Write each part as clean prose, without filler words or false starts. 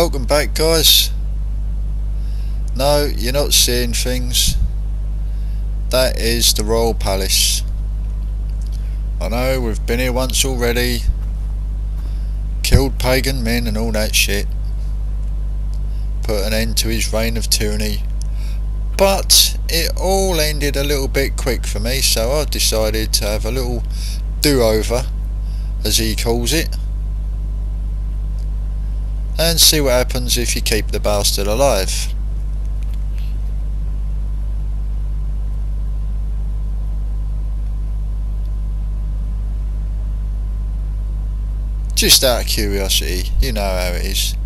Welcome back, guys. No, you're not seeing things. That is the Royal Palace. I know, we've been here once already. Killed Pagan Min and all that shit. Put an end to his reign of tyranny. But it all ended a little bit quick for me, so I decided to have a little do-over, as he calls it. And see what happens if you keep the bastard alive. Just out of curiosity, you know how it is.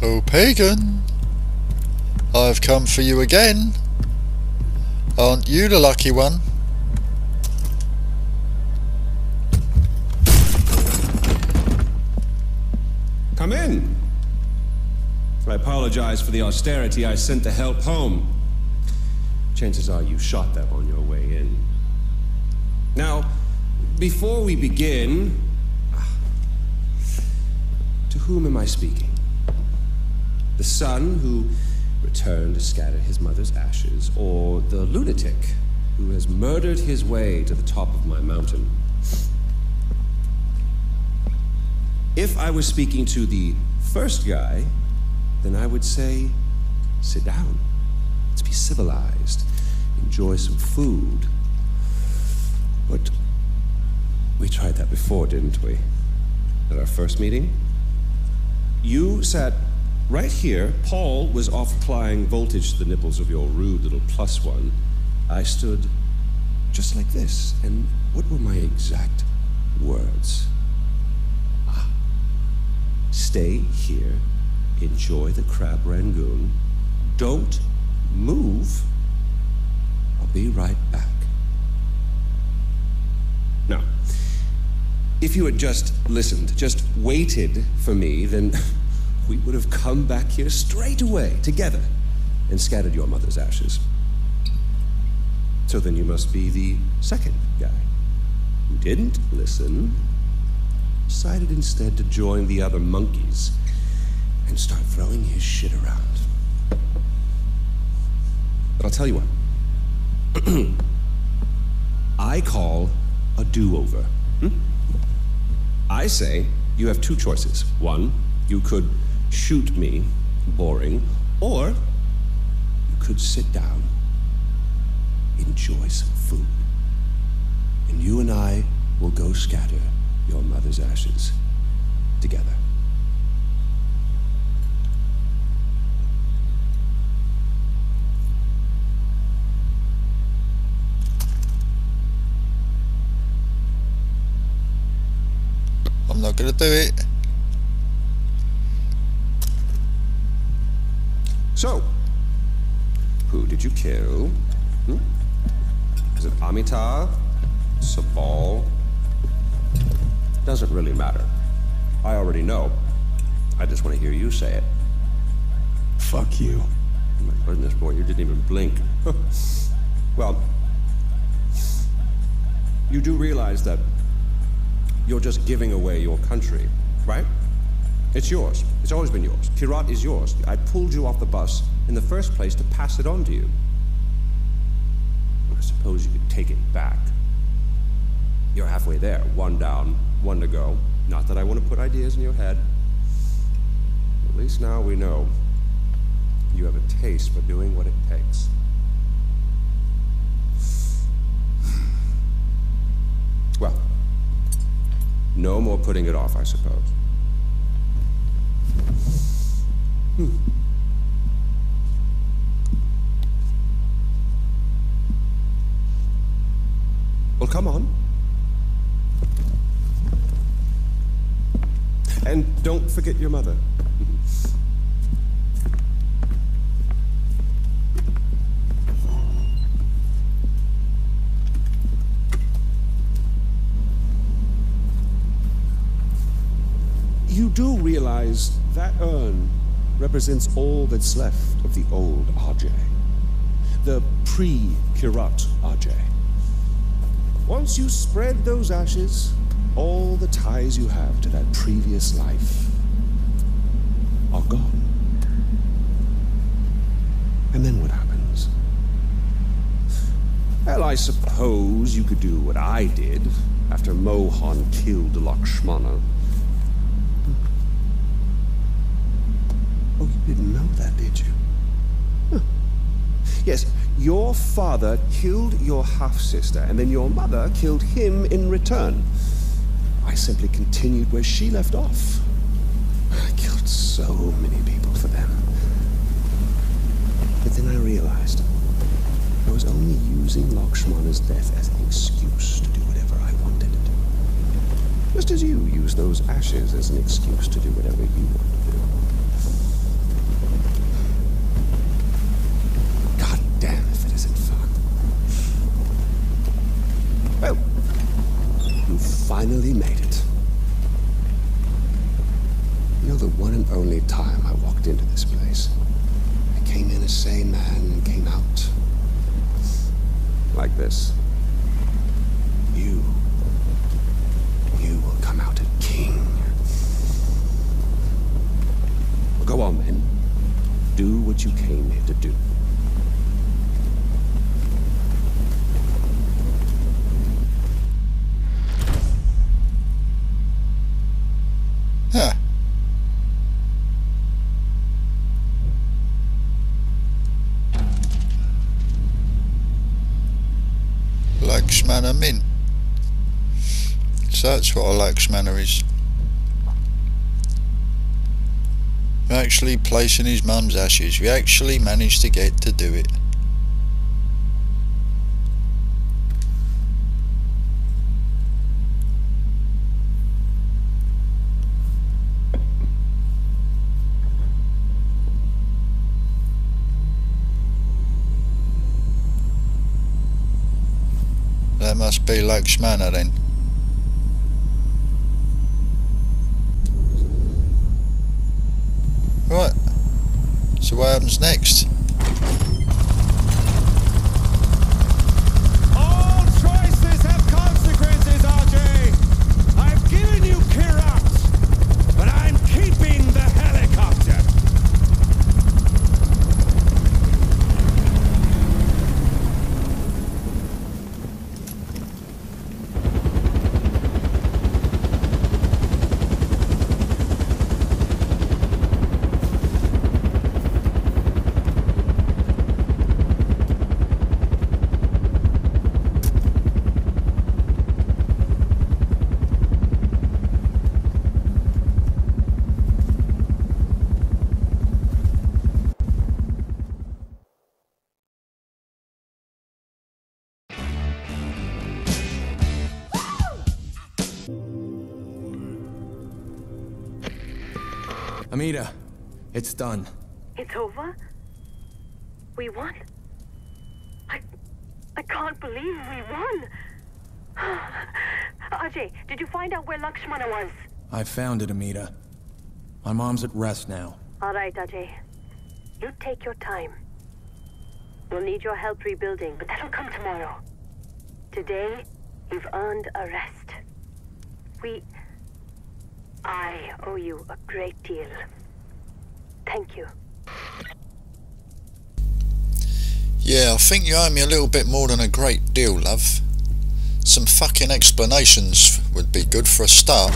Oh, Pagan, I've come for you again. Aren't you the lucky one? Come in. I apologize for the austerity I sent to help home. Chances are you shot them on your way in. Now, before we begin, to whom am I speaking? The son who returned to scatter his mother's ashes, or the lunatic who has murdered his way to the top of my mountain? If I was speaking to the first guy, then I would say, sit down. Let's be civilized. Enjoy some food. But we tried that before, didn't we? At our first meeting? You sat right here. Paul was off applying voltage to the nipples of your rude little plus one. I stood just like this. And what were my exact words? Stay here, enjoy the crab rangoon, don't move, I'll be right back. Now, if you had just listened, just waited for me, then we would have come back here straight away, together, and scattered your mother's ashes. So then you must be the second guy, who didn't listen, decided instead to join the other monkeys and start throwing his shit around. But I'll tell you what. I call a do-over. I say you have two choices. One, you could shoot me, boring, or you could sit down, enjoy some food, and you and I will go scatter your mother's ashes together. I'm not gonna do it. So, who did you kill? Is it Amitabh? Sabal? Doesn't really matter. I already know. I just want to hear you say it. Fuck you. Oh my goodness, boy, you didn't even blink. Well, you do realize that you're just giving away your country, right? It's yours. It's always been yours. Kirat is yours. I pulled you off the bus in the first place to pass it on to you. I suppose you could take it back. You're halfway there. One down, one to go. Not that I want to put ideas in your head. At least now we know you have a taste for doing what it takes. Well, no more putting it off, I suppose. Well, come on. And don't forget your mother. You do realize that urn represents all that's left of the old Ajay. The pre-Kirat Ajay. Once you spread those ashes, all the ties you have to that previous life are gone. And then what happens? Well, I suppose you could do what I did after Mohan killed Lakshmana. Oh, you didn't know that, did you? Huh. Yes, your father killed your half-sister, and then your mother killed him in return. I simply continued where she left off. I killed so many people for them. But then I realized I was only using Lakshmana's death as an excuse to do whatever I wanted. Just as you use those ashes as an excuse to do whatever you want to do. God damn if it isn't fun. Well, you finally made it. You know, the one and only time I walked into this place, I came in a sane man and came out like this. You will come out a king. Well, go on then. Do what you came here to do. Huh. Lakshmana Min. So that's what a Lakshmana is. Actually placing his mum's ashes. We actually managed to get to do it. That must be Lakshmana then. Right, so what happens next? All choices have consequences, RJ. I've given you Kirat, but I'm keeping the helicopter. Amita, it's done. It's over? We won? I can't believe we won! Ajay, did you find out where Lakshmana was? I found it, Amita. My mom's at rest now. Alright, Ajay. You take your time. We'll need your help rebuilding, but that'll come tomorrow. Today, you've earned a rest. I owe you a great deal. Thank you. Yeah, I think you owe me a little bit more than a great deal, love. Some fucking explanations would be good for a start.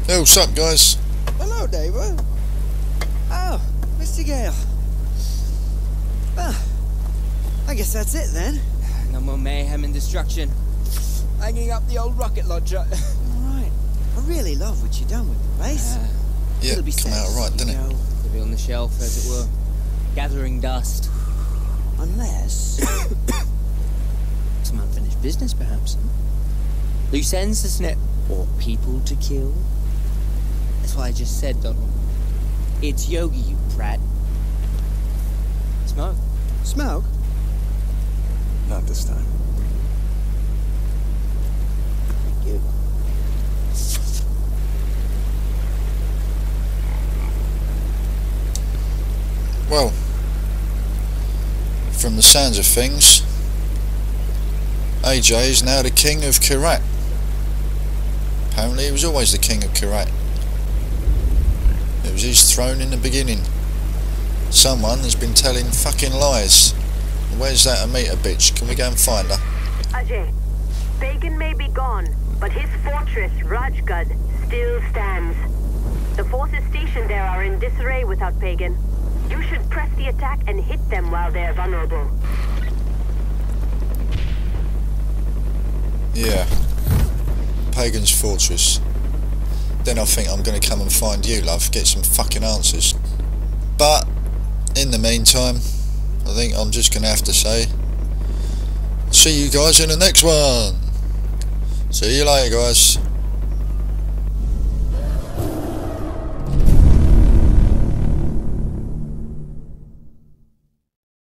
Hey, what's up, guys? Hello, David. Oh, Mr. Gale. Well, I guess that's it then. No more mayhem and destruction. Hanging up the old rocket launcher. All right. I really love what you've done with the place. Yeah, It'll be come out safe, right, didn't it? you know, Could be on the shelf, as it were. Gathering dust. unless... Some unfinished business, perhaps. Loose ends, isn't it? Or people to kill. That's what I just said, Donald. It's Yogi, you prat. Smoke? Smoke? Not this time. You. Well, from the sounds of things, AJ is now the king of Kyrat. Apparently he was always the king of Kyrat. It was his throne in the beginning. Someone has been telling fucking lies. Where's that Amita bitch? Can we go and find her? Ajay, Pagan may be gone, but his fortress, Rajgad, still stands. The forces stationed there are in disarray without Pagan. You should press the attack and hit them while they're vulnerable. Yeah. Pagan's fortress. Then I think I'm going to come and find you, love. Get some fucking answers. But, in the meantime, I think I'm just going to have to say, see you guys in the next one. See you later, guys.